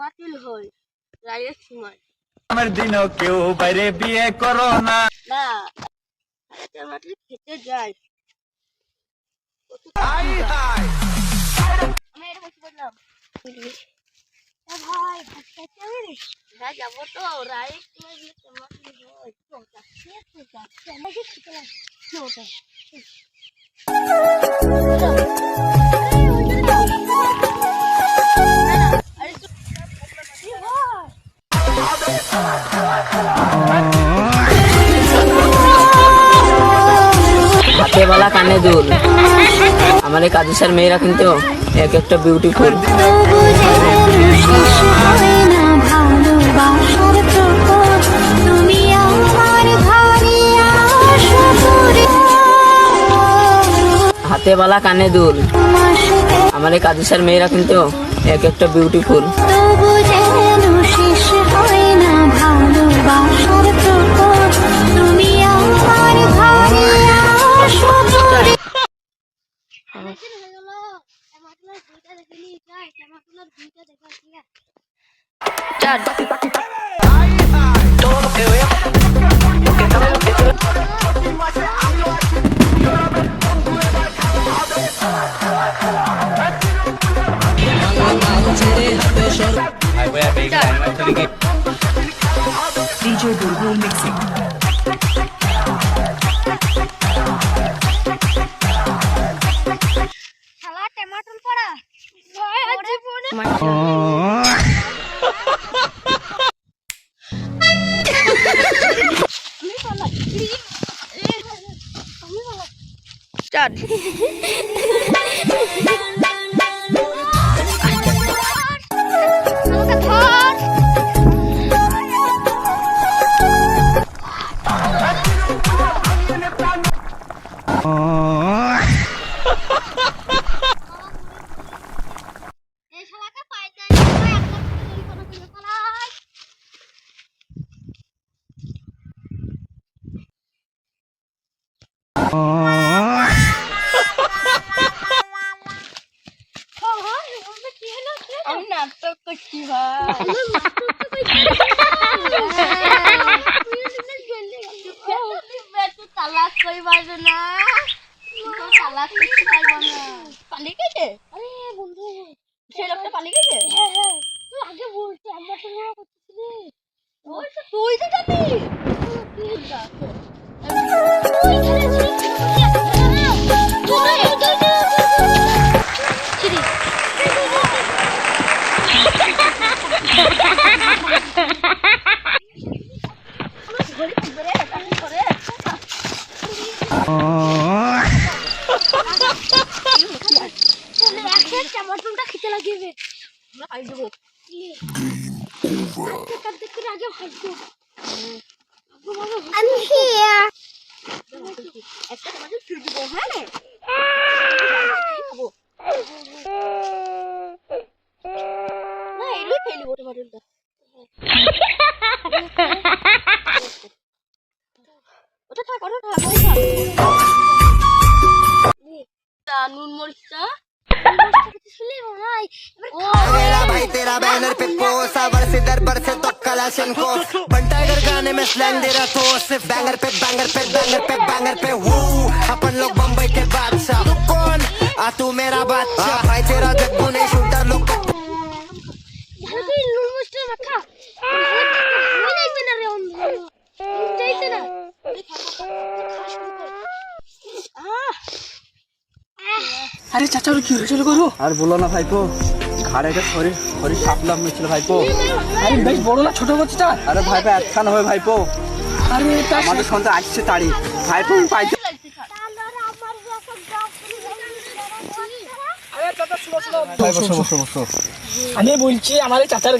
মাতিল হয় রায়ের সময় আমার দিনও কেউ বাইরে বিয়ে করো না না মাটিল খেতে যাই আমি এটা বসে বললাম ভাই ভাত খাইতে হবে রে হ্যাঁ যাবো তো রায়ের সময় গিয়ে মাতিল হয় আমাকে খেতে লাগে হাতে বালা কানে দুল আমার এই কাজের মেয়েরা কিন্তু এক একটা বিউটিফুল। হাতে বালা কানে দুল আমার এই কাজের মেয়েরা কিন্তু এক একটা বিউটিফুল। DJ Burbu mixing. শালা টমেটো পড়া ভাই আজি ফোনে স্টার্ট নাটক করছি ভাই তালাক কইবার না তালাক করতে পারবো না পালিয়ে গেছে আরে বন্ধু সেই লোকটা পালিয়ে গেছে হ্যাঁ হ্যাঁ তুই আগে বলতে আমরা তো মনে করতেছিলি ওই তো তুই তো জানি তুই যা টমেটোটা খেতে লাগবে আমরা খাই দেবো আগে খাইছো আমি হিয়ার একটা টমেটো ফিরে দেবো হ্যাঁ না এরই খেয়ে নেবো টমেটোটা ওটা থাক নুন মরিচটা मेरा भाई तेरा बैनर पे पोस आवर से दर पर से तो कलाशन को बन टाइगर गाने में स्लैंग दे रहा तो सिर्फ बैंगर पे बैंगर पे बैंगर पे बैंगर पे वो अपन लोग बम्बई के बादशाह तू कौन आ तू मेरा बादशाह भाई तेरा जग्गू नहीं शूटर लोग আরে চাচা কি হয়েছিল করো আর বলো না ভাইপো ঘাড়ে একটা শরীর শরীর সাপলাম হয়েছিল ভাইপো আরে বেশ বড় না ছোট বাচ্চাটা আরে ভাইপো একখান হবে ভাইপো আরে আমাদের সন্তান আসছে তাড়ি ভাইপো পাইতে আমি বলছি আমার চাচার